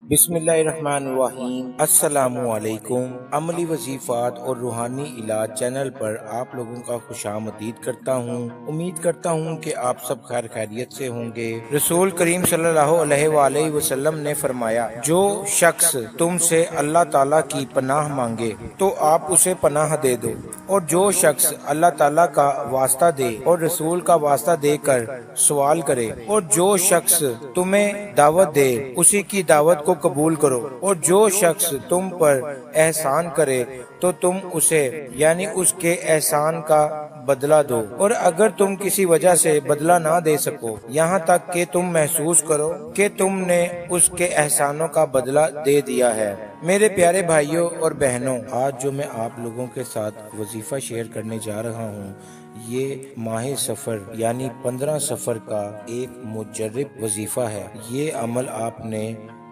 بسم اللہ الرحمن الرحیم۔ السلام علیکم۔ عملی وظیفات اور روحانی علاج چینل پر آپ لوگوں کا خوش آمدید کرتا ہوں۔ امید کرتا ہوں کہ آپ سب خیر خیریت سے ہوں گے۔ رسول کریم صلی اللہ علیہ وآلہ وسلم نے فرمایا، جو شخص تم سے اللہ تعالیٰ کی پناہ مانگے تو آپ اسے پناہ دے دو، اور جو شخص اللہ تعالیٰ کا واسطہ دے اور رسول کا واسطہ دے کر سوال کرے، اور جو شخص تمہیں دعوت دے اسی کی دعوت کو قبول کرو، اور جو شخص تم پر احسان کرے تو تم اسے یعنی اس کے احسان کا بدلہ دو، اور اگر تم کسی وجہ سے بدلہ نہ دے سکو یہاں تک کہ تم محسوس کرو کہ تم نے اس کے احسانوں کا بدلہ دے دیا ہے۔ میرے پیارے بھائیوں اور بہنوں، آج جو میں آپ لوگوں کے ساتھ وظیفہ شیئر کرنے جا رہا ہوں، یہ ماہ سفر یعنی 15 سفر کا ایک مجرب وظیفہ ہے۔ یہ عمل آپ نے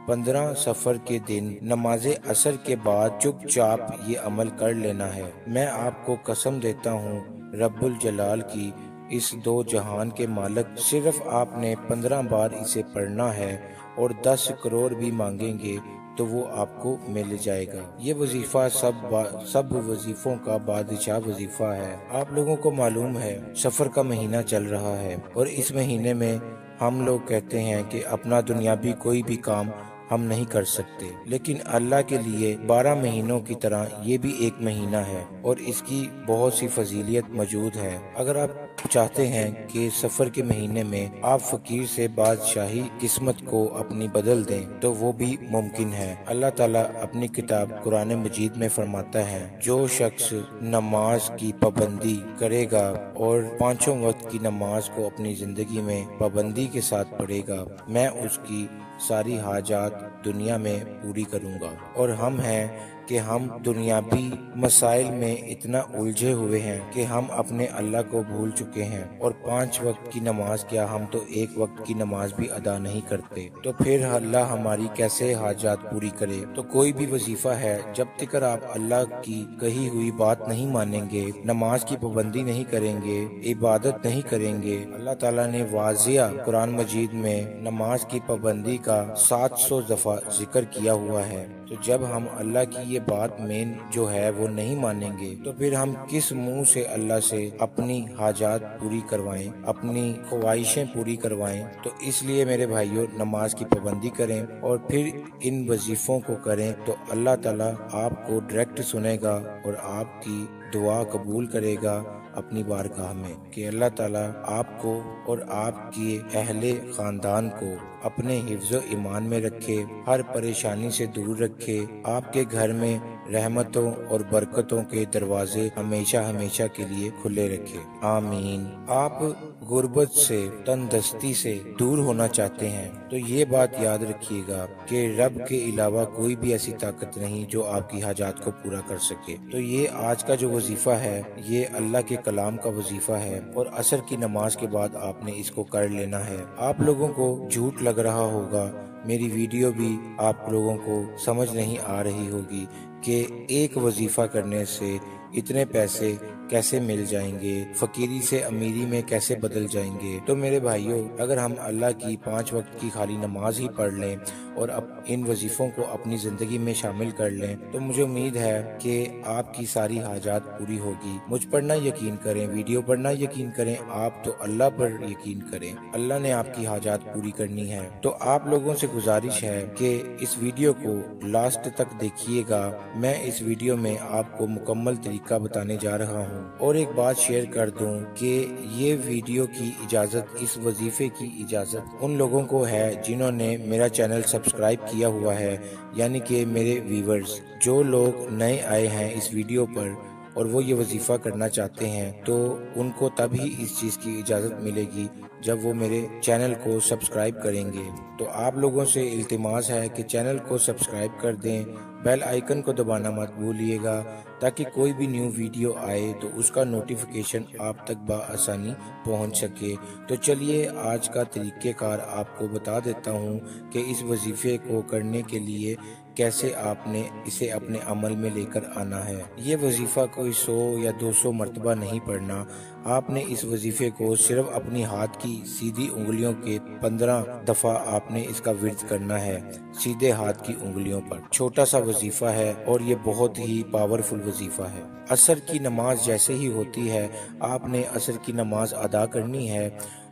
15 سفر کے دن نماز عصر کے بعد چپ چاپ یہ عمل کر لینا ہے۔ میں آپ کو قسم دیتا ہوں رب الجلال کی، اس دو جہان کے مالک، صرف آپ نے 15 بار اسے پڑھنا ہے اور 10 کروڑ بھی مانگیں گے تو وہ آپ کو مل جائے گا۔ یہ وظیفہ سب وظیفوں کا بادشاہ وظیفہ ہے۔ آپ لوگوں کو معلوم ہے سفر کا مہینہ چل رہا ہے، اور اس مہینے میں ہم لوگ کہتے ہیں کہ اپنا دنیاوی کوئی بھی کام ہم نہیں کر سکتے، لیکن اللہ کے لیے 12 مہینوں کی طرح یہ بھی ایک مہینہ ہے، اور اس کی بہت سی فضیلت موجود ہے۔ اگر آپ چاہتے ہیں کہ سفر کے مہینے میں آپ فقیر سے بادشاہی قسمت کو اپنی بدل دیں تو وہ بھی ممکن ہے۔ اللہ تعالیٰ اپنی کتاب قرآن مجید میں فرماتا ہے، جو شخص نماز کی پابندی کرے گا اور 5 وقت کی نماز کو اپنی زندگی میں پابندی کے ساتھ پڑھے گا، میں اس کی ساری حاجات دنیا میں پوری کروں گا۔ اور ہم ہیں کہ ہم دنیاوی مسائل میں اتنا الجھے ہوئے ہیں کہ ہم اپنے اللہ کو بھول چکے ہیں، اور 5 وقت کی نماز کیا، ہم تو 1 وقت کی نماز بھی ادا نہیں کرتے، تو پھر اللہ ہماری کیسے حاجات پوری کرے؟ تو کوئی بھی وظیفہ ہے، جب تک آپ اللہ کی کہی ہوئی بات نہیں مانیں گے، نماز کی پابندی نہیں کریں گے، عبادت نہیں کریں گے، اللہ تعالیٰ نے واضح قرآن مجید میں نماز کی پابندی کا 700 دفعہ ذکر کیا ہوا ہے۔ تو جب ہم اللہ کی یہ بات مین جو ہے وہ نہیں مانیں گے تو پھر ہم کس منہ سے اللہ سے اپنی حاجات پوری کروائیں، اپنی خواہشیں پوری کروائیں؟ تو اس لیے میرے بھائیوں، نماز کی پابندی کریں اور پھر ان وظیفوں کو کریں تو اللہ تعالیٰ آپ کو ڈائریکٹ سنے گا اور آپ کی دعا قبول کرے گا اپنی بارگاہ میں، کہ اللہ تعالیٰ آپ کو اور آپ کے اہل خاندان کو اپنے حفظ و ایمان میں رکھے، ہر پریشانی سے دور رکھے، آپ کے گھر میں رحمتوں اور برکتوں کے دروازے ہمیشہ ہمیشہ کے لیے کھلے رکھے، آمین۔ آپ غربت سے، تندرستی سے دور ہونا چاہتے ہیں تو یہ بات یاد رکھیے گا کہ رب کے علاوہ کوئی بھی ایسی طاقت نہیں جو آپ کی حاجات کو پورا کر سکے۔ تو یہ آج کا جو وظیفہ ہے یہ اللہ کے کلام کا وظیفہ ہے، اور عصر کی نماز کے بعد آپ نے اس کو کر لینا ہے۔ آپ لوگوں کو جھوٹ لگ رہا ہوگا، میری ویڈیو بھی آپ لوگوں کو سمجھ نہیں آ رہی ہوگی کہ ایک وظیفہ کرنے سے اتنے پیسے کیسے مل جائیں گے، فقیری سے امیری میں کیسے بدل جائیں گے۔ تو میرے بھائیوں، اگر ہم اللہ کی 5 وقت کی خالی نماز ہی پڑھ لیں اور ان وظیفوں کو اپنی زندگی میں شامل کر لیں تو مجھے امید ہے کہ آپ کی ساری حاجات پوری ہوگی۔ مجھ پر نہ یقین کریں، ویڈیو پر نہ یقین کریں، آپ تو اللہ پر یقین کریں، اللہ نے آپ کی حاجات پوری کرنی ہے۔ تو آپ لوگوں سے گزارش ہے کہ اس ویڈیو کو لاسٹ تک دیکھیے گا، میں اس ویڈیو میں آپ کو مکمل طریقہ بتانے جا رہا ہوں۔ اور ایک بات شیئر کر دوں کہ یہ ویڈیو کی اجازت، اس وظیفے کی اجازت ان لوگوں کو ہے جنہوں نے میرا چینل سبسکرائب کیا ہوا ہے، یعنی کہ میرے ویورز۔ جو لوگ نئے آئے ہیں اس ویڈیو پر اور وہ یہ وظیفہ کرنا چاہتے ہیں تو ان کو تب ہی اس چیز کی اجازت ملے گی جب وہ میرے چینل کو سبسکرائب کریں گے۔ تو آپ لوگوں سے التماس ہے کہ چینل کو سبسکرائب کر دیں، بیل آئیکن کو دبانا مت بھولیے گا تاکہ کوئی بھی نیو ویڈیو آئے تو اس کا نوٹیفیکیشن آپ تک بآسانی پہنچ سکے۔ تو چلیے آج کا طریقہ کار آپ کو بتا دیتا ہوں کہ اس وظیفے کو کرنے کے لیے کیسے آپ نے اسے اپنے عمل میں لے کر آنا ہے۔ یہ وظیفہ کوئی 100 یا 200 مرتبہ نہیں پڑھنا، آپ نے اس وظیفے کو صرف اپنی ہاتھ کی سیدھی انگلیوں کے 15 دفعہ آپ نے اس کا ورد کرنا ہے، سیدھے ہاتھ کی انگلیوں پر۔ چھوٹا سا وظیفہ ہے اور یہ بہت ہی پاورفل وظیفہ ہے۔ عصر کی نماز جیسے ہی ہوتی ہے آپ نے عصر کی نماز ادا کرنی ہے،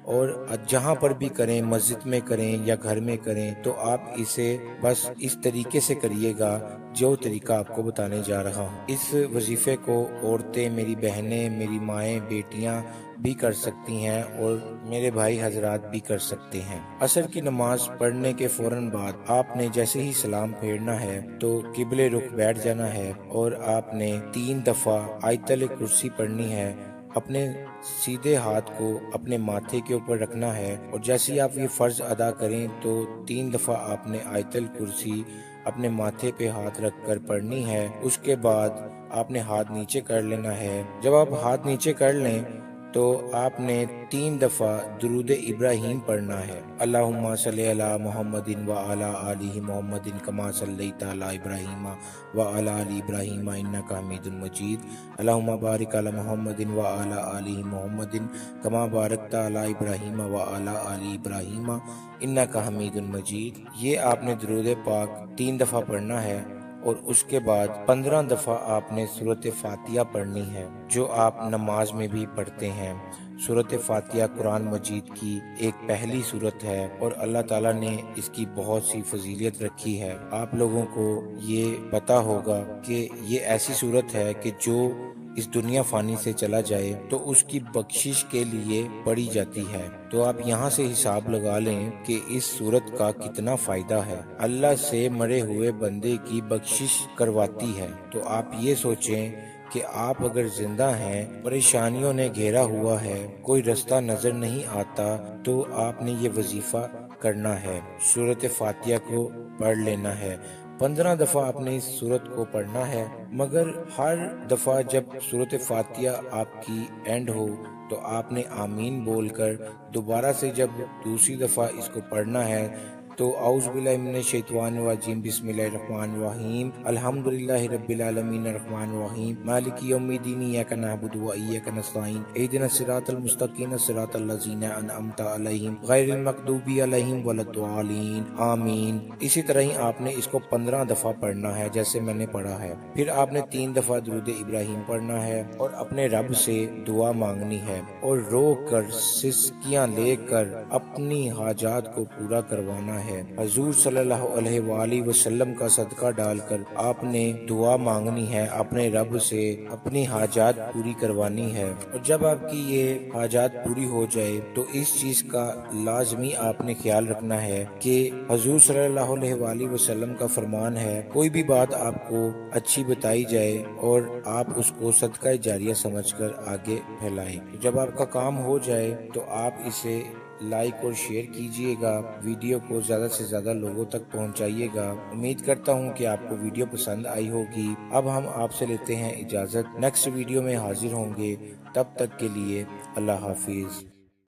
اور جہاں پر بھی کریں، مسجد میں کریں یا گھر میں کریں، تو آپ اسے بس اس طریقے سے کریے گا جو طریقہ آپ کو بتانے جا رہا ہوں۔ اس وظیفے کو عورتیں، میری بہنیں، میری مائیں، بیٹیاں بھی کر سکتی ہیں اور میرے بھائی حضرات بھی کر سکتے ہیں۔ عصر کی نماز پڑھنے کے فوراً بعد آپ نے جیسے ہی سلام پھیرنا ہے تو قبلے رخ بیٹھ جانا ہے، اور آپ نے 3 دفعہ آیت الکرسی پڑھنی ہے۔ اپنے سیدھے ہاتھ کو اپنے ماتھے کے اوپر رکھنا ہے، اور جیسے ہی آپ یہ فرض ادا کریں تو 3 دفعہ آپ نے آیت الکرسی اپنے ماتھے پہ ہاتھ رکھ کر پڑھنی ہے۔ اس کے بعد آپ نے ہاتھ نیچے کر لینا ہے۔ جب آپ ہاتھ نیچے کر لیں تو آپ نے 3 دفعہ درود ابراہیم پڑھنا ہے۔ اللہم صلی علی محمد وعلی آل محمد کما صلیت علی ابراہیم وعلی آل ابراہیم انک حمید مجید۔ اللہم بارک علی محمد وعلی آل محمد کما بارکت علی ابراہیم وعلی آل ابراہیم انک حمید مجید۔ یہ آپ نے درود پاک 3 دفعہ پڑھنا ہے، اور اس کے بعد 15 دفعہ آپ نے سورۃ فاتحہ پڑھنی ہے، جو آپ نماز میں بھی پڑھتے ہیں۔ سورۃ فاتحہ قرآن مجید کی ایک پہلی سورت ہے، اور اللہ تعالیٰ نے اس کی بہت سی فضیلت رکھی ہے۔ آپ لوگوں کو یہ پتا ہوگا کہ یہ ایسی سورت ہے کہ جو اس دنیا فانی سے چلا جائے تو اس کی بخشش کے لیے پڑھی جاتی ہے۔ تو آپ یہاں سے حساب لگا لیں کہ اس سورت کا کتنا فائدہ ہے۔ اللہ سے مرے ہوئے بندے کی بخشش کرواتی ہے۔ تو آپ یہ سوچیں کہ آپ اگر زندہ ہیں، پریشانیوں نے گھیرا ہوا ہے، کوئی رستہ نظر نہیں آتا، تو آپ نے یہ وظیفہ کرنا ہے، سورۃ فاتحہ کو پڑھ لینا ہے۔ 15 دفعہ آپ نے اس سورت کو پڑھنا ہے، مگر ہر دفعہ جب سورۃ فاتحہ آپ کی اینڈ ہو تو آپ نے آمین بول کر دوبارہ سے جب دوسری دفعہ اس کو پڑھنا ہے تو اعوذ باللہ من الشیطان الرجیم بسم اللہ الرحمن الرحیم الحمدللہ رب العالمین الرحمن الرحیم مالک یوم الدین ایاک نعبد و ایاک نستعین اہدنا الصراط المستقیم صراط الذین انعمت علیہم غیر المغضوب علیہم ولا الضالین آمین۔ اسی طرح ہی آپ نے اس کو 15 دفعہ پڑھنا ہے جیسے میں نے پڑھا ہے۔ پھر آپ نے 3 دفعہ درود ابراہیم پڑھنا ہے، اور اپنے رب سے دعا مانگنی ہے، اور رو کر سسکیاں لے کر اپنی حاجات کو پورا کروانا ہے۔ حضور صلی اللہ علیہ وآلہ وسلم کا صدقہ ڈال کر آپ نے دعا مانگنی ہے، اپنے رب سے اپنی حاجات پوری کروانی ہے۔ اور جب آپ کی یہ حاجات پوری ہو جائے تو اس چیز کا لازمی آپ نے خیال رکھنا ہے کہ حضور صلی اللہ علیہ وآلہ وسلم کا فرمان ہے، کوئی بھی بات آپ کو اچھی بتائی جائے اور آپ اس کو صدقہ جاریہ سمجھ کر آگے پھیلائیں۔ جب آپ کا کام ہو جائے تو آپ اسے لائک اور شیئر کیجئے گا، ویڈیو کو زیادہ سے زیادہ لوگوں تک پہنچائیے گا۔ امید کرتا ہوں کہ آپ کو ویڈیو پسند آئی ہوگی۔ اب ہم آپ سے لیتے ہیں اجازت، نیکسٹ ویڈیو میں حاضر ہوں گے، تب تک کے لیے اللہ حافظ۔